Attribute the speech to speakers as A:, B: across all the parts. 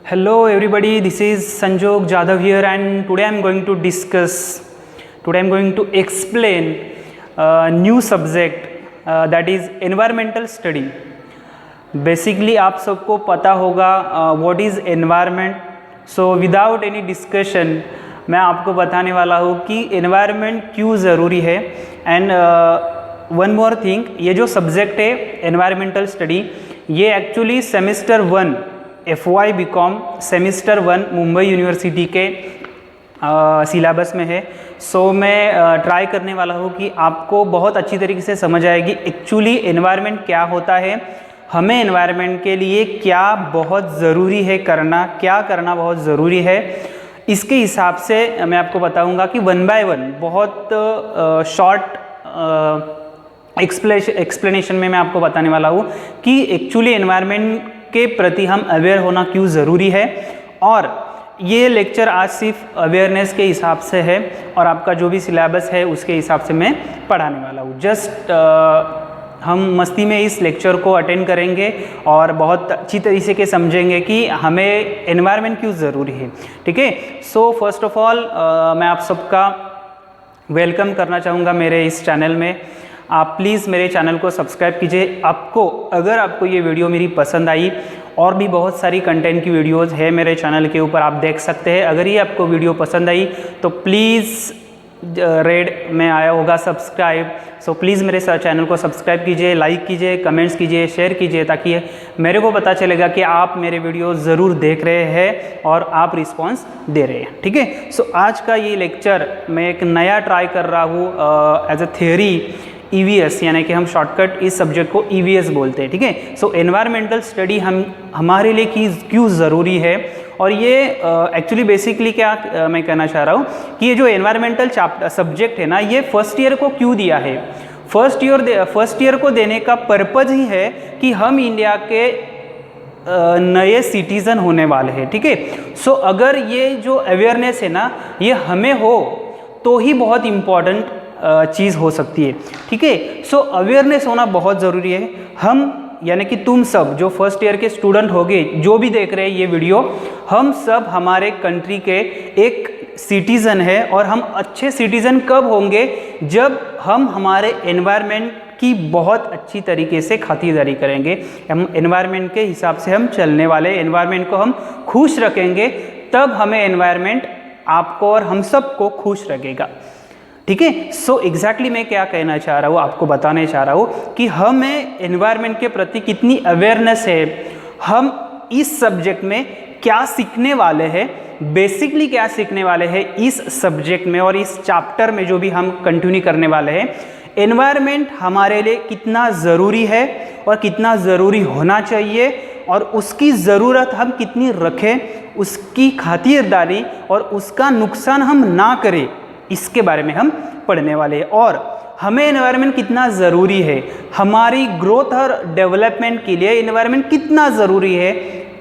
A: Hello everybody, this is Sanjog Jadhav here and today I am going to explain a new subject that is environmental study. Basically आप सबको पता होगा what is environment. So without any discussion मैं आपको बताने वाला हूँ कि environment क्यों ज़रूरी है and one more thing, ये जो subject है environmental study ये actually semester 1 FY BCom semester 1 Mumbai university के सिलेबस में है। सो मैं ट्राई करने वाला हूँ कि आपको बहुत अच्छी तरीके से समझ आएगी एक्चुअली एनवायरनमेंट क्या होता है, हमें एनवायरनमेंट के लिए क्या बहुत ज़रूरी है करना, क्या करना बहुत ज़रूरी है। इसके हिसाब से मैं आपको बताऊँगा कि 1 बाय 1 बहुत शॉर्ट एक्सप्लेनेशन में मैं आपको बताने वाला हूँ कि एक्चुअली एनवायरनमेंट के प्रति हम अवेयर होना क्यों ज़रूरी है। और ये लेक्चर आज सिर्फ अवेयरनेस के हिसाब से है और आपका जो भी सिलेबस है उसके हिसाब से मैं पढ़ाने वाला हूँ। जस्ट हम मस्ती में इस लेक्चर को अटेंड करेंगे और बहुत अच्छी तरीके से समझेंगे कि हमें एनवायरनमेंट क्यों ज़रूरी है। ठीक है, सो फर्स्ट ऑफ ऑल मैं आप सबका वेलकम करना चाहूँगा मेरे इस चैनल में। आप प्लीज़ मेरे चैनल को सब्सक्राइब कीजिए। अगर आपको ये वीडियो मेरी पसंद आई, और भी बहुत सारी कंटेंट की वीडियोज़ है मेरे चैनल के ऊपर, आप देख सकते हैं। अगर ये आपको वीडियो पसंद आई तो प्लीज़ रेड में आया होगा सब्सक्राइब, सो प्लीज़ मेरे चैनल को सब्सक्राइब कीजिए, लाइक कीजिए, कमेंट्स कीजिए, शेयर कीजिए, ताकि मेरे को पता चलेगा कि आप मेरे वीडियो ज़रूर देख रहे हैं और आप रिस्पांस दे रहे हैं। ठीक है, सो आज का ये लेक्चर मैं एक नया ट्राई कर रहा हूँ एज अ थियोरी EVS, यानी कि हम शॉर्टकट इस सब्जेक्ट को EVS बोलते हैं। ठीक है, सो एनवायरमेंटल स्टडी हमारे लिए क्यों ज़रूरी है। और ये एक्चुअली बेसिकली क्या मैं कहना चाह रहा हूँ कि ये जो एनवायरमेंटल सब्जेक्ट है ना, ये फर्स्ट ईयर को क्यों दिया है। फर्स्ट ईयर को देने का पर्पज़ ही है कि हम इंडिया के नए सिटीज़न होने वाले हैं। ठीक है, सो अगर ये जो अवेयरनेस है ना ये हमें हो तो ही बहुत इम्पॉर्टेंट चीज़ हो सकती है। ठीक है, सो अवेयरनेस होना बहुत ज़रूरी है। हम यानी कि तुम सब जो फर्स्ट ईयर के स्टूडेंट होगे, जो भी देख रहे हैं ये वीडियो, हम सब हमारे कंट्री के एक सिटीज़न है। और हम अच्छे सिटीज़न कब होंगे, जब हम हमारे एनवायरनमेंट की बहुत अच्छी तरीके से खातिरदारी करेंगे, हम एनवायरनमेंट के हिसाब से हम चलने वाले, एनवायरनमेंट को हम खुश रखेंगे, तब हमें एनवायरनमेंट आपको और हम सबको खुश रखेगा। ठीक है, सो एग्जैक्टली मैं क्या कहना चाह रहा हूँ, आपको बताने चाह रहा हूँ कि हमें एनवायरनमेंट के प्रति कितनी अवेयरनेस है, हम इस सब्जेक्ट में क्या सीखने वाले हैं, बेसिकली क्या सीखने वाले हैं इस सब्जेक्ट में और इस चैप्टर में जो भी हम कंटिन्यू करने वाले हैं। एनवायरनमेंट हमारे लिए कितना ज़रूरी है और कितना ज़रूरी होना चाहिए, और उसकी ज़रूरत हम कितनी रखें, उसकी खातिरदारी और उसका नुकसान हम ना करें, इसके बारे में हम पढ़ने वाले हैं। और हमें एनवायरनमेंट कितना ज़रूरी है, हमारी ग्रोथ और डेवलपमेंट के लिए एनवायरनमेंट कितना ज़रूरी है,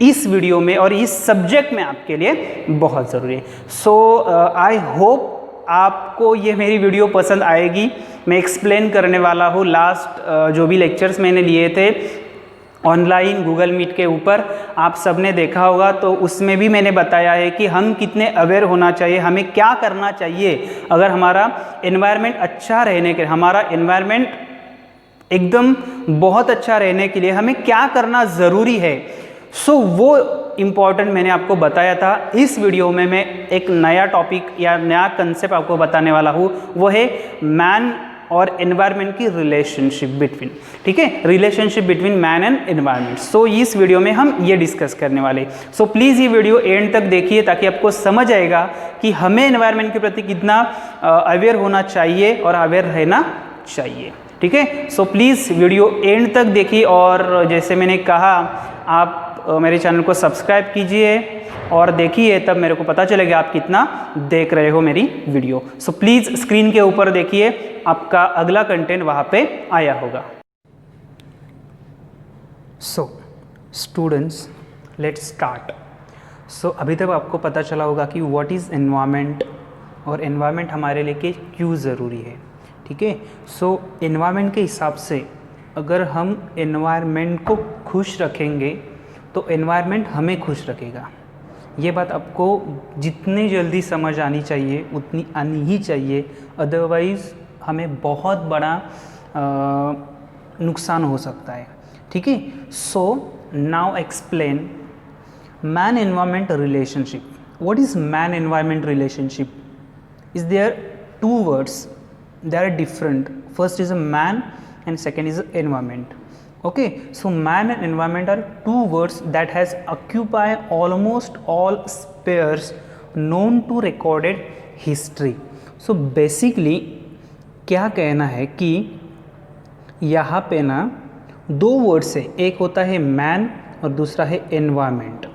A: इस वीडियो में और इस सब्जेक्ट में आपके लिए बहुत ज़रूरी है। सो आई होप आपको ये मेरी वीडियो पसंद आएगी। मैं एक्सप्लेन करने वाला हूँ लास्ट जो भी लेक्चर्स मैंने लिए थे ऑनलाइन गूगल मीट के ऊपर, आप सब ने देखा होगा, तो उसमें भी मैंने बताया है कि हम कितने अवेयर होना चाहिए, हमें क्या करना चाहिए अगर हमारा एनवायरनमेंट अच्छा रहने के, हमारा एनवायरनमेंट एकदम बहुत अच्छा रहने के लिए हमें क्या करना ज़रूरी है। सो वो इम्पॉर्टेंट मैंने आपको बताया था। इस वीडियो में मैं एक नया टॉपिक या नया कंसेप्ट आपको बताने वाला हूँ, वो है मैन और एनवायरनमेंट की रिलेशनशिप बिटवीन। ठीक है, relationship between man and environment. So इस वीडियो में हम ये डिस्कस करने वाले। सो प्लीज़ ये वीडियो एंड तक देखिए ताकि आपको समझ आएगा कि हमें एनवायरनमेंट के प्रति कितना अवेयर होना चाहिए और अवेयर रहना चाहिए। ठीक है, सो प्लीज़ वीडियो एंड तक देखिए। और जैसे मैंने कहा, आप मेरे चैनल को सब्सक्राइब कीजिए और देखिए, तब मेरे को पता चलेगा आप कितना देख रहे हो मेरी वीडियो। सो प्लीज़ स्क्रीन के ऊपर देखिए, आपका अगला कंटेंट वहाँ पे आया होगा। So students, let's start. So अभी तक आपको पता चला होगा कि व्हाट इज़ एनवायरनमेंट और एनवायरनमेंट हमारे लिए क्यों ज़रूरी है। ठीक है, सो एनवायरनमेंट के हिसाब से अगर हम एनवायरनमेंट को खुश रखेंगे तो एनवायरनमेंट हमें खुश रखेगा। ये बात आपको जितनी जल्दी समझ आनी चाहिए उतनी आनी ही चाहिए, अदरवाइज़ हमें बहुत बड़ा नुकसान हो सकता है। ठीक है, so now explain man environment relationship. What is man environment relationship? Is there two words, they are different. First is a man and second is environment. Okay, so man and environment are two words that has occupied almost all spheres known to recorded history. So basically क्या कहना है कि यहाँ पे ना दो words है, एक होता है मैन और दूसरा है एनवायरमेंट।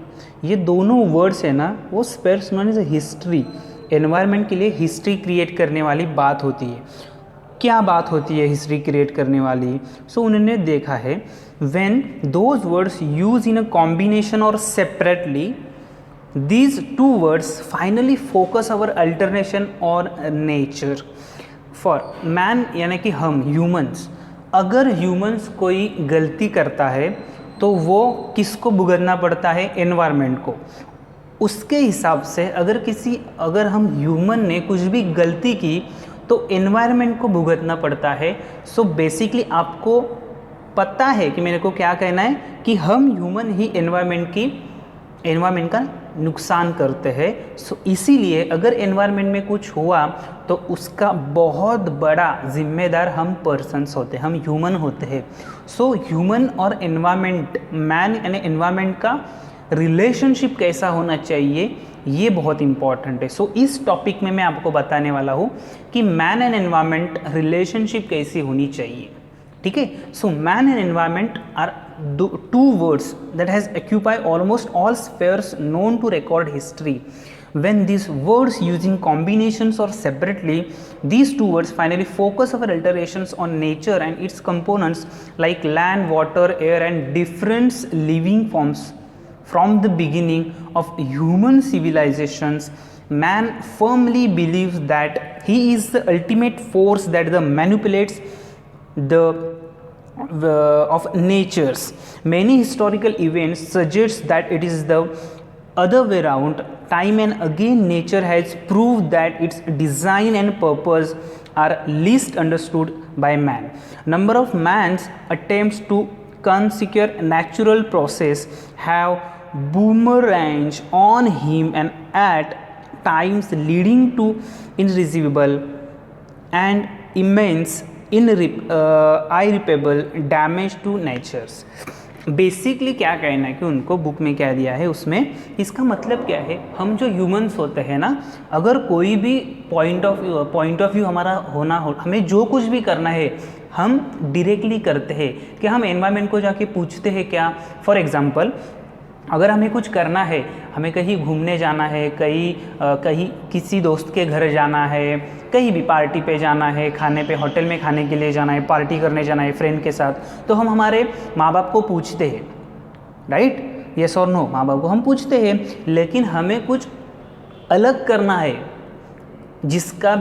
A: ये दोनों वर्ड्स है ना वो spheres known as history, environment के लिए हिस्ट्री क्रिएट करने वाली बात होती है। क्या बात होती है हिस्ट्री क्रिएट करने वाली? सो उन्होंने देखा है when those words use in a combination और separately, these two words finally focus our alternation on nature. For man यानी कि हम ह्यूमंस, अगर ह्यूमंस कोई गलती करता है तो वो किसको भुगतना पड़ता है? एनवायरनमेंट को। उसके हिसाब से अगर हम ह्यूमन ने कुछ भी गलती की तो एनवायरनमेंट को भुगतना पड़ता है। सो बेसिकली आपको पता है कि मेरे को क्या कहना है कि हम ह्यूमन ही एनवायरनमेंट का नुकसान करते हैं। सो इसीलिए अगर एनवायरनमेंट में कुछ हुआ तो उसका बहुत बड़ा जिम्मेदार हम पर्सन्स होते हैं, हम ह्यूमन होते हैं। सो ह्यूमन और एनवायरनमेंट, मैन यानी एनवायरनमेंट का रिलेशनशिप कैसा होना चाहिए ये बहुत इंपॉर्टेंट है। सो इस टॉपिक में मैं आपको बताने वाला हूँ कि मैन एंड एनवायरनमेंट रिलेशनशिप कैसी होनी चाहिए। ठीक है, so man and environment are two words that has occupied almost all spheres known to record history. When these words using combinations or separately, these two words finally focus our alterations on nature and its components like land, water, air and different living forms. From the beginning of human civilizations, man firmly believes that he is the ultimate force that manipulates the of natures. Many historical events suggest that it is the other way around. Time and again nature has proved that its design and purpose are least understood by man. Number of man's attempts to consequer natural process have boomeranged on him and at times leading to irreversible and immense irreparable damage to natures. Basically क्या कहना है कि उनको book में क्या दिया है उसमें, इसका मतलब क्या है, हम जो ह्यूमंस होते हैं ना, अगर कोई भी पॉइंट ऑफ व्यू हमारा होना हो, हमें जो कुछ भी करना है हम डायरेक्टली करते हैं कि हम एनवायरनमेंट को जाके पूछते हैं क्या? फॉर एग्जांपल अगर हमें कुछ करना है, हमें कहीं घूमने जाना है, कहीं किसी दोस्त के घर जाना है, कहीं भी पार्टी पे जाना है, खाने पे होटल में खाने के लिए जाना है, पार्टी करने जाना है फ्रेंड के साथ, तो हम हमारे माँ बाप को पूछते हैं, राइट? यस और नो, माँ बाप को हम पूछते हैं। लेकिन हमें कुछ अलग करना है जिसका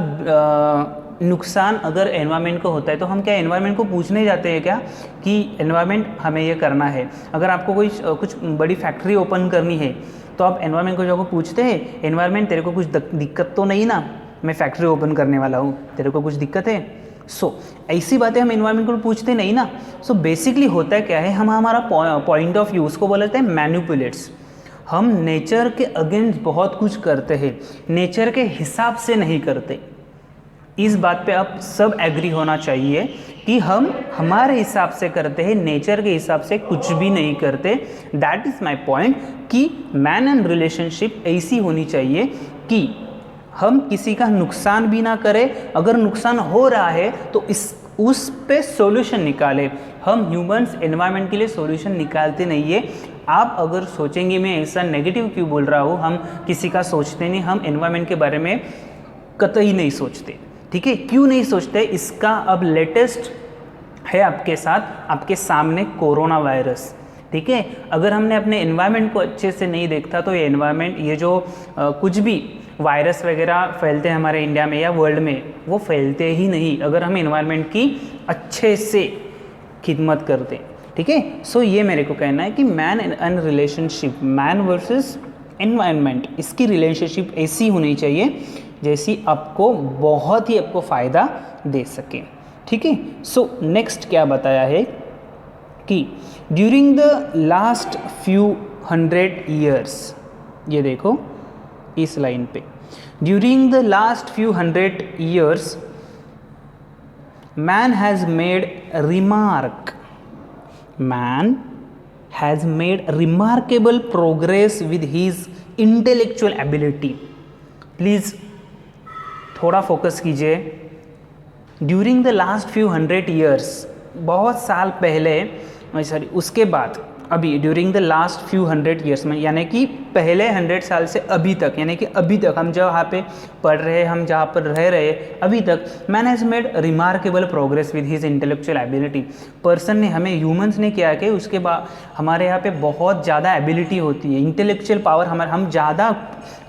A: नुकसान अगर एनवायरनमेंट को होता है, तो हम क्या एनवायरनमेंट को पूछने जाते हैं क्या कि एनवायरनमेंट हमें ये करना है? अगर आपको कुछ बड़ी फैक्ट्री ओपन करनी है तो आप एनवायरनमेंट को जाकर पूछते हैं, एनवायरनमेंट तेरे को कुछ दिक्कत तो नहीं ना, मैं फैक्ट्री ओपन करने वाला हूँ, तेरे को कुछ दिक्कत है? सो ऐसी बातें हम एनवायरनमेंट को पूछते नहीं ना। सो बेसिकली होता क्या है, हम हमारा पॉइंट ऑफ व्यू, उसको बोलते हैं मैनिपुलेट्स। हम नेचर के अगेंस्ट बहुत कुछ करते हैं, नेचर के हिसाब से नहीं करते। इस बात पे आप सब एग्री होना चाहिए कि हम हमारे हिसाब से करते हैं, नेचर के हिसाब से कुछ भी नहीं करते। दैट इज़ माय पॉइंट कि मैन एंड रिलेशनशिप ऐसी होनी चाहिए कि हम किसी का नुकसान भी ना करें, अगर नुकसान हो रहा है तो उस पे सॉल्यूशन निकाले। हम ह्यूमंस एनवायरनमेंट के लिए सॉल्यूशन निकालते नहीं है। आप अगर सोचेंगे मैं ऐसा नेगेटिव क्यों बोल रहा हूँ, हम किसी का सोचते नहीं, हम एनवायरनमेंट के बारे में कतई नहीं सोचते। ठीक है, क्यों नहीं सोचते? इसका अब लेटेस्ट है आपके साथ, आपके सामने कोरोना वायरस। ठीक है, अगर हमने अपने एनवायरनमेंट को अच्छे से नहीं देखा तो ये एनवायरनमेंट, ये जो कुछ भी वायरस वगैरह फैलते हैं हमारे इंडिया में या वर्ल्ड में, वो फैलते ही नहीं अगर हम एनवायरनमेंट की अच्छे से खिदमत करते। ठीक है, सो ये मेरे को कहना है कि man and relationship, man versus environment, इसकी रिलेशनशिप ऐसी होनी चाहिए जैसी आपको बहुत ही आपको फ़ायदा दे सके। ठीक है। सो नेक्स्ट क्या बताया है कि during the last few 100 years, ये देखो इस लाइन पे, during the last few 100 years man has made remarkable progress with his intellectual ability। Please थोड़ा फोकस कीजिए। During the last few 100 years, बहुत साल पहले, सॉरी उसके बाद, अभी during the last few 100 years में, यानी कि पहले 100 साल से अभी तक, यानी कि अभी तक हम जहाँ पे पढ़ रहे, हम जहाँ पर रह रहे अभी तक, man has made remarkable progress with his intellectual ability. Person ने, हमें ह्यूमंस ने किया कि उसके बाद हमारे यहाँ पे बहुत ज़्यादा एबिलिटी होती है, इंटेलेक्चुअल पावर, हमारे हम ज़्यादा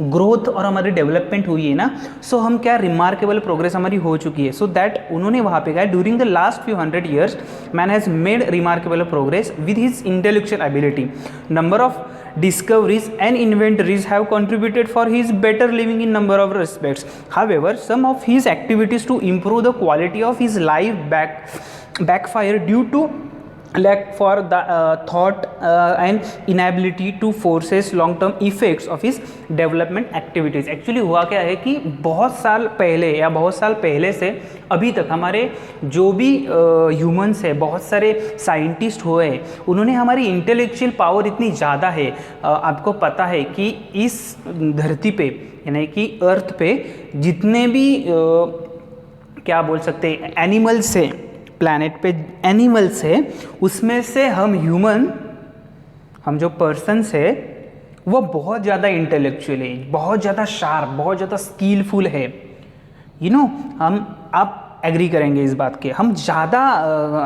A: ग्रोथ और हमारी डेवलपमेंट हुई है ना। सो हम क्या, रिमार्केबल प्रोग्रेस हमारी हो चुकी है। सो दैट उन्होंने वहाँ पे कहा during the last few 100 years man has made remarkable progress with his intellectual ability, number of discoveries and inventories have contributed for his better living in number of respects. However, some of his activities to improve the quality of his life backfire due to lack for the thought and inability to foresee long term effects of his development activities। Actually हुआ क्या है कि बहुत साल पहले या बहुत साल पहले से अभी तक हमारे जो भी ह्यूमंस है, बहुत सारे साइंटिस्ट हुए, उन्होंने हमारी इंटेलेक्चुअल पावर इतनी ज़्यादा है। आपको पता है कि इस धरती पे, यानी कि अर्थ पे जितने भी क्या बोल सकते हैं एनिमल्स है, प्लैनेट पे एनिमल्स है, उसमें से हम ह्यूमन, हम जो पर्सन्स है वो बहुत ज़्यादा इंटेलेक्चुअल है, बहुत ज़्यादा शार्प, बहुत ज़्यादा स्किलफुल है। हम आप एग्री करेंगे इस बात के, हम ज़्यादा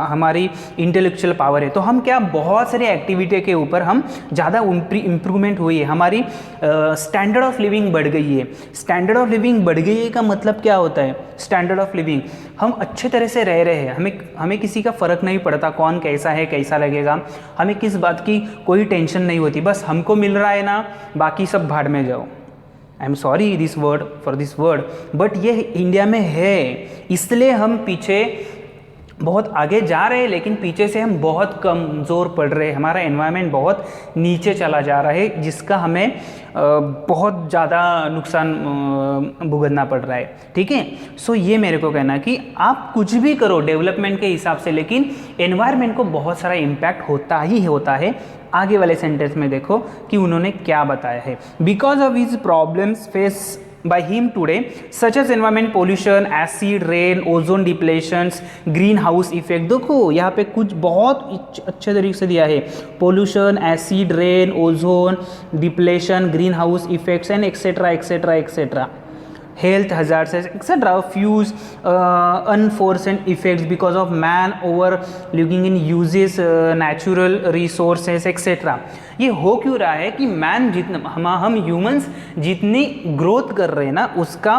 A: हमारी इंटेलेक्चुअल पावर है, तो हम क्या, बहुत सारी एक्टिविटी के ऊपर हम ज़्यादा इम्प्रूवमेंट हुई है, हमारी स्टैंडर्ड ऑफ लिविंग बढ़ गई है। स्टैंडर्ड ऑफ लिविंग बढ़ गई है का मतलब क्या होता है? स्टैंडर्ड ऑफ लिविंग, हम अच्छे तरह से रह रहे हैं, हमें किसी का फ़र्क नहीं पड़ता कौन कैसा है, कैसा लगेगा, हमें किस बात की कोई टेंशन नहीं होती, बस हमको मिल रहा है ना, बाकी सब भाड़ में जाओ। I am sorry this word for this word, but ये इंडिया में है, इसलिए हम पीछे बहुत आगे जा रहे हैं, लेकिन पीछे से हम बहुत कमज़ोर पड़ रहे हैं, हमारा एनवायरनमेंट बहुत नीचे चला जा रहा है, जिसका हमें बहुत ज़्यादा नुकसान भुगतना पड़ रहा है। ठीक है। सो ये मेरे को कहना कि आप कुछ भी करो डेवलपमेंट के हिसाब से, लेकिन एनवायरनमेंट को बहुत सारा इम्पैक्ट होता ही होता है। आगे वाले सेंटेंस में देखो कि उन्होंने क्या बताया है। Because of his problems face by him today such as environment pollution, acid rain, ozone depletions, greenhouse effect। देखो यहाँ पे कुछ बहुत अच्छे तरीके से दिया है, pollution, acid rain, ozone depletion, green house effects and etcetera etcetera etcetera, health hazards etc. fuse unforeseen effects because of man overlooking in uses natural resources etc. ये हो क्यों रहा है कि मैन जितना हम ह्यूमंस जितनी ग्रोथ कर रहे हैं ना, उसका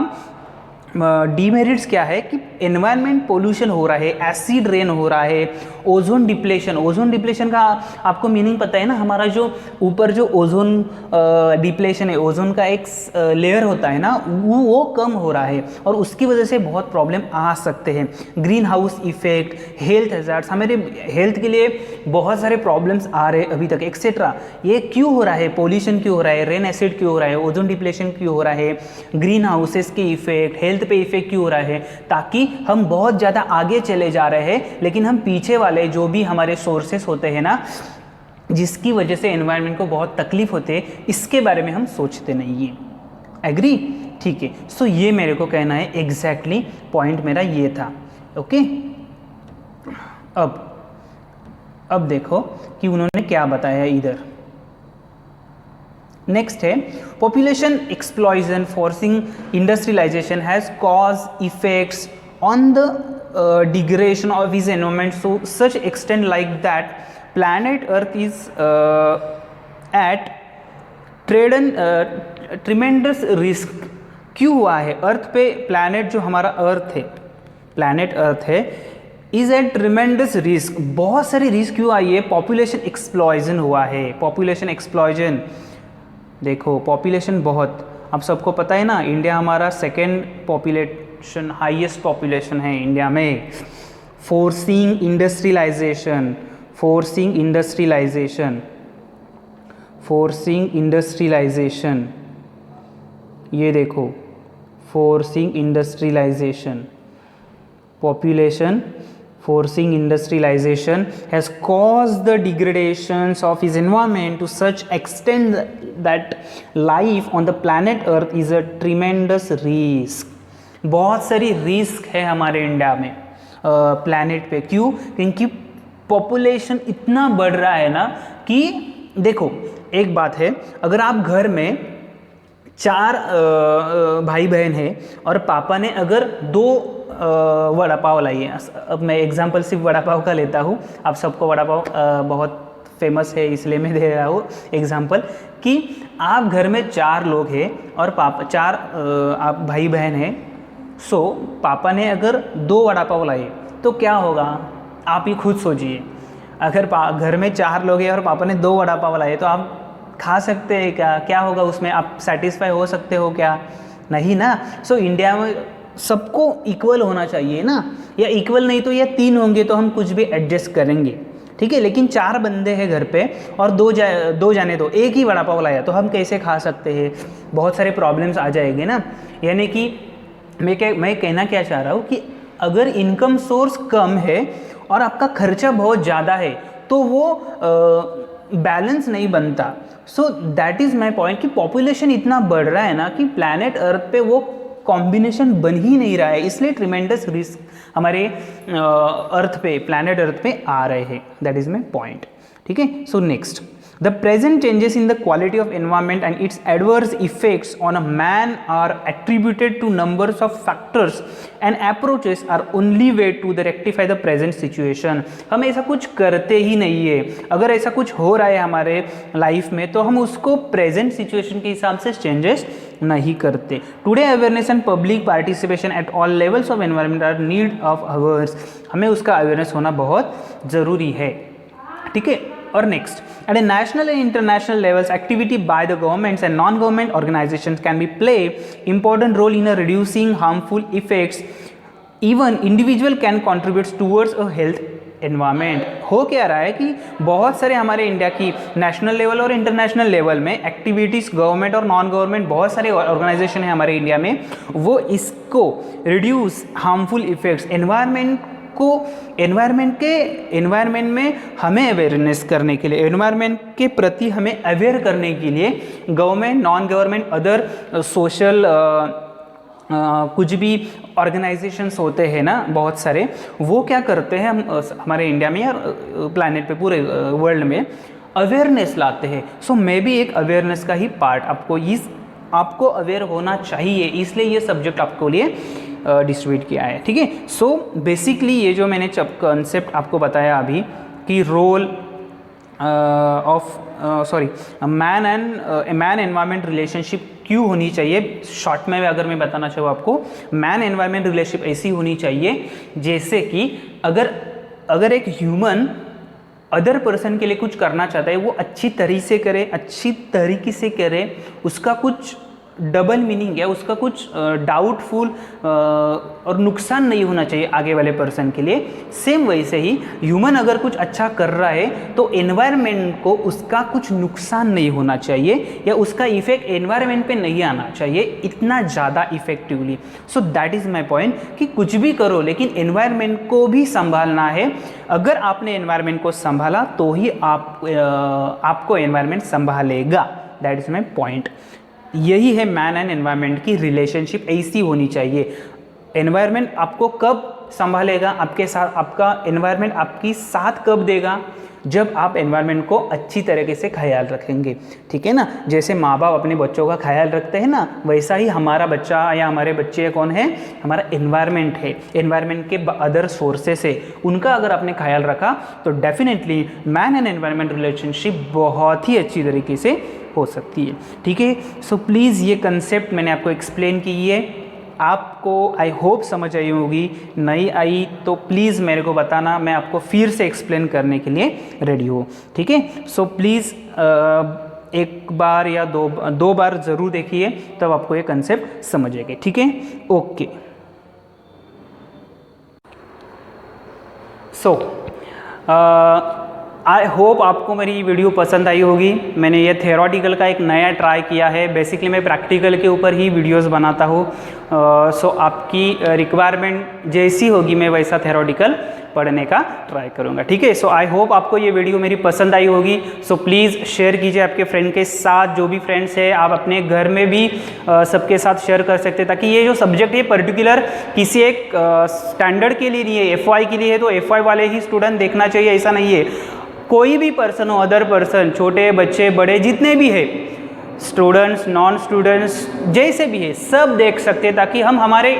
A: डीमेरिट्स क्या है कि एनवायरनमेंट पोल्यूशन हो रहा है, एसिड रेन हो रहा है, ओजोन डिप्लेशन का आपको मीनिंग पता है ना, हमारा जो ऊपर जो ओजोन डिप्लेशन है, ओजोन का एक लेयर होता है ना, वो कम हो रहा है और उसकी वजह से बहुत प्रॉब्लम आ सकते हैं। Green house effect, health hazards, हमारे हेल्थ के लिए बहुत सारे प्रॉब्लम्स आ रहे अभी तक एक्सेट्रा। ये क्यों हो रहा है? पोल्यूशन क्यों हो रहा है, रेन एसिड क्यों हो रहा है, ओजोन डिप्लेशन क्यों हो रहा है, ग्रीन हाउसेस के इफेक्ट, हेल्थ पे इफेक्ट क्यों हो रहा है? ताकि हम बहुत ज़्यादा आगे चले जा रहे हैं, लेकिन हम पीछे वाले जो भी हमारे सोर्सेस होते हैं ना, जिसकी वजह से एनवायरनमेंट को बहुत तकलीफ होते हैं, इसके बारे में हम सोचते नहीं हैं। एग्री? ठीक है। सो ये मेरे को कहना है, एग्जैक्टली पॉइंट मेरा ये था। ओके। अब देखो कि उन्होंने क्या बताया इधर। नेक्स्ट है population explosion forcing industrialisation has cause effects on the degradation of his environment so such extent like that planet earth is at tremendous risk। क्यों हुआ है? अर्थ पे, प्लैनेट जो हमारा अर्थ है, प्लैनेट अर्थ है, इज एट ट्रिमेंडस रिस्क। बहुत सारी रिस्क क्यों आई है? पॉपुलेशन एक्सप्लॉइजन हुआ है। पॉपुलेशन एक्सप्लॉइजन देखो पॉपुलेशन बहुत, आप सबको पता है ना, इंडिया हमारा सेकेंड पॉपुलेशन, हाईएस्ट पॉपुलेशन है इंडिया में। Forcing industrialization, forcing industrialization, forcing industrialization, ये देखो forcing industrialization, population forcing industrialization has caused the degradations of his environment to such extent that life on the planet earth is a tremendous risk। बहुत सारी risk है हमारे India में planet पे। क्यों? क्योंकि पॉपुलेशन इतना बढ़ रहा है ना कि देखो एक बात है, अगर आप घर में 4 भाई बहन है और पापा ने अगर 2 वड़ा पाव लाइए, अब मैं एग्जांपल सिर्फ वड़ा पाव का लेता हूँ, आप सबको वड़ा पाव बहुत फेमस है इसलिए मैं दे रहा हूँ एग्जांपल, कि आप घर में 4 लोग हैं और पापा 4 आप भाई बहन हैं। सो पापा ने अगर 2 वड़ा पाव लाए तो क्या होगा, आप ही खुद सोचिए। अगर घर में 4 लोग हैं और पापा ने 2 वड़ा पाव लाए तो आप खा सकते हैं क्या? क्या होगा उसमें? आप सेटिस्फाई हो सकते हो क्या? नहीं ना। सो इंडिया में सबको इक्वल होना चाहिए ना, या इक्वल नहीं तो या 3 होंगे तो हम कुछ भी एडजस्ट करेंगे, ठीक है। लेकिन 4 बंदे हैं घर पे और 2 जाने दो, एक ही वड़ा पाव लाया तो हम कैसे खा सकते हैं? बहुत सारे प्रॉब्लम्स आ जाएंगे ना। यानी कि मैं कहना क्या चाह रहा हूँ कि अगर इनकम सोर्स कम है और आपका खर्चा बहुत ज़्यादा है तो वो बैलेंस नहीं बनता। So that is my point कि पॉपुलेशन इतना बढ़ रहा है ना कि प्लैनेट अर्थ पे वो कॉम्बिनेशन बन ही नहीं रहा है, इसलिए ट्रिमेंडस रिस्क हमारे अर्थ पे, प्लैनेट अर्थ पे आ रहे हैं। दैट इज़ माई पॉइंट, ठीक है। So next, the present changes in the quality of environment and its adverse effects on a man are attributed to numbers of factors and approaches are only way to the rectify the present situation। हम ऐसा कुछ करते ही नहीं है। अगर ऐसा कुछ हो रहा है हमारे लाइफ में तो हम उसको प्रेजेंट सिचुएशन के हिसाब से चेंजेस नहीं करते। Today awareness and public participation at all levels of environment are need of hours. हमें उसका अवेयरनेस होना बहुत ज़रूरी है, ठीक है। और next, at a national and international levels, activity by the governments and non-government organizations can be play important role in a reducing harmful effects। Even individual can contribute towards a health environment। हो क्या रहा है कि बहुत सारे हमारे India की national level और इंटरनेशनल लेवल में एक्टिविटीज़, गवर्नमेंट और नॉन गवर्नमेंट बहुत सारे ऑर्गेनाइजेशन है हमारे इंडिया में, वो इसको रिड्यूस हार्मफुल इफेक्ट्स एनवायरनमेंट में हमें अवेयरनेस करने के लिए, एनवायरनमेंट के प्रति हमें अवेयर करने के लिए government, non government, other social कुछ भी ऑर्गेनाइजेशंस होते हैं ना बहुत सारे, वो क्या करते हैं, हम हमारे इंडिया में या प्लैनेट पे पूरे वर्ल्ड में अवेयरनेस लाते हैं। सो मैं भी एक अवेयरनेस का ही पार्ट, आपको अवेयर होना चाहिए, इसलिए ये सब्जेक्ट आपको लिए डिस्ट्रीब्यूट किया है, ठीक है। सो बेसिकली ये जो मैंने कंसेप्ट आपको बताया अभी कि role of man environment relationship क्यों होनी चाहिए, शॉर्ट में अगर मैं बताना चाहूँ आपको, मैन एनवायरनमेंट रिलेशनशिप ऐसी होनी चाहिए जैसे कि अगर एक ह्यूमन अदर पर्सन के लिए कुछ करना चाहता है, वो अच्छी तरीके से करे, उसका कुछ डबल मीनिंग है, उसका कुछ डाउटफुल और नुकसान नहीं होना चाहिए आगे वाले पर्सन के लिए। सेम वैसे ही ह्यूमन अगर कुछ अच्छा कर रहा है तो एनवायरनमेंट को उसका कुछ नुकसान नहीं होना चाहिए या उसका इफेक्ट एनवायरनमेंट पे नहीं आना चाहिए इतना ज़्यादा effectively. So that is my point कि कुछ भी करो लेकिन एनवायरनमेंट को भी संभालना है। अगर आपने एनवायरनमेंट को संभाला तो ही आपको एनवायरनमेंट संभालेगा। That is my point. यही है मैन एंड एनवायरनमेंट की रिलेशनशिप, ऐसी होनी चाहिए। एनवायरनमेंट आपको कब संभालेगा, आपके साथ, आपका एनवायरनमेंट आपकी साथ कब देगा, जब आप एनवायरनमेंट को अच्छी तरीके से ख्याल रखेंगे, ठीक है ना। जैसे माँ बाप अपने बच्चों का ख्याल रखते हैं ना, वैसा ही हमारा बच्चा या हमारे बच्चे कौन है, हमारा एनवायरनमेंट है। एनवायरनमेंट के अदर सोर्सेस है, उनका अगर आपने ख्याल रखा तो definitely man and environment relationship बहुत ही अच्छी तरीके से हो सकती है, ठीक है। सो प्लीज़ ये कंसेप्ट मैंने आपको एक्सप्लेन की है, आपको आई होप समझ आई होगी। नहीं आई तो प्लीज़ मेरे को बताना, मैं आपको फिर से एक्सप्लेन करने के लिए रेडी हूँ, ठीक है। सो प्लीज़ एक बार या दो बार ज़रूर देखिए, तब आपको ये कंसेप्ट समझेंगे। ठीक है, ओके। सो आई होप आपको मेरी वीडियो पसंद आई होगी। मैंने ये थ्योरेटिकल का एक नया ट्राई किया है। बेसिकली मैं प्रैक्टिकल के ऊपर ही वीडियोस बनाता हूँ। सो आपकी रिक्वायरमेंट जैसी होगी मैं वैसा थ्योरेटिकल पढ़ने का ट्राई करूँगा। ठीक है, सो आई होप आपको ये वीडियो मेरी पसंद आई होगी। सो प्लीज़ शेयर कीजिए आपके फ्रेंड के साथ, जो भी फ्रेंड्स है आप अपने घर में भी सबके साथ शेयर कर सकते हैं, ताकि ये जो सब्जेक्ट है पर्टिकुलर किसी एक स्टैंडर्ड के लिए नहीं है, FY के लिए है तो FY वाले ही स्टूडेंट देखना चाहिए, ऐसा नहीं है। कोई भी पर्सन हो, अदर पर्सन, छोटे बच्चे बड़े जितने भी है, स्टूडेंट्स नॉन स्टूडेंट्स जैसे भी है, सब देख सकते हैं, ताकि हम हमारे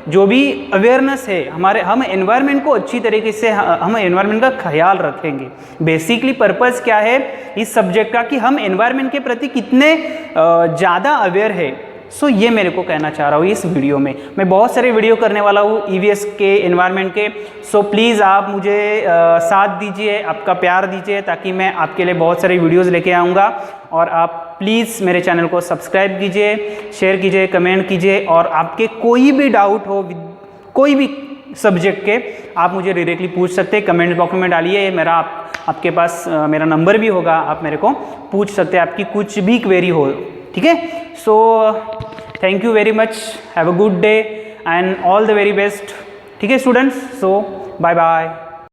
A: जो भी अवेयरनेस है हम एनवायरनमेंट को अच्छी तरीके से हम एनवायरनमेंट का ख्याल रखेंगे। बेसिकली पर्पस क्या है इस सब्जेक्ट का, कि हम एनवायरनमेंट के प्रति कितने ज़्यादा अवेयर है। सो ये मेरे को कहना चाह रहा हूँ इस वीडियो में। मैं बहुत सारे वीडियो करने वाला हूँ EVS के, एनवायरनमेंट के। सो प्लीज़ आप मुझे साथ दीजिए, आपका प्यार दीजिए, ताकि मैं आपके लिए बहुत सारे वीडियोस लेके आऊँगा। और आप प्लीज़ मेरे चैनल को सब्सक्राइब कीजिए, शेयर कीजिए, कमेंट कीजिए, और आपके कोई भी डाउट हो कोई भी सब्जेक्ट के, आप मुझे डायरेक्टली पूछ सकते हैं, कमेंट बॉक्स में डालिए। आपके पास मेरा नंबर भी होगा, आप मेरे को पूछ सकते हैं, आपकी कुछ भी क्वेरी हो। ठीक है, so thank you very much, have a good day and all the very best. ठीक है स्टूडेंट्स, सो बाय बाय।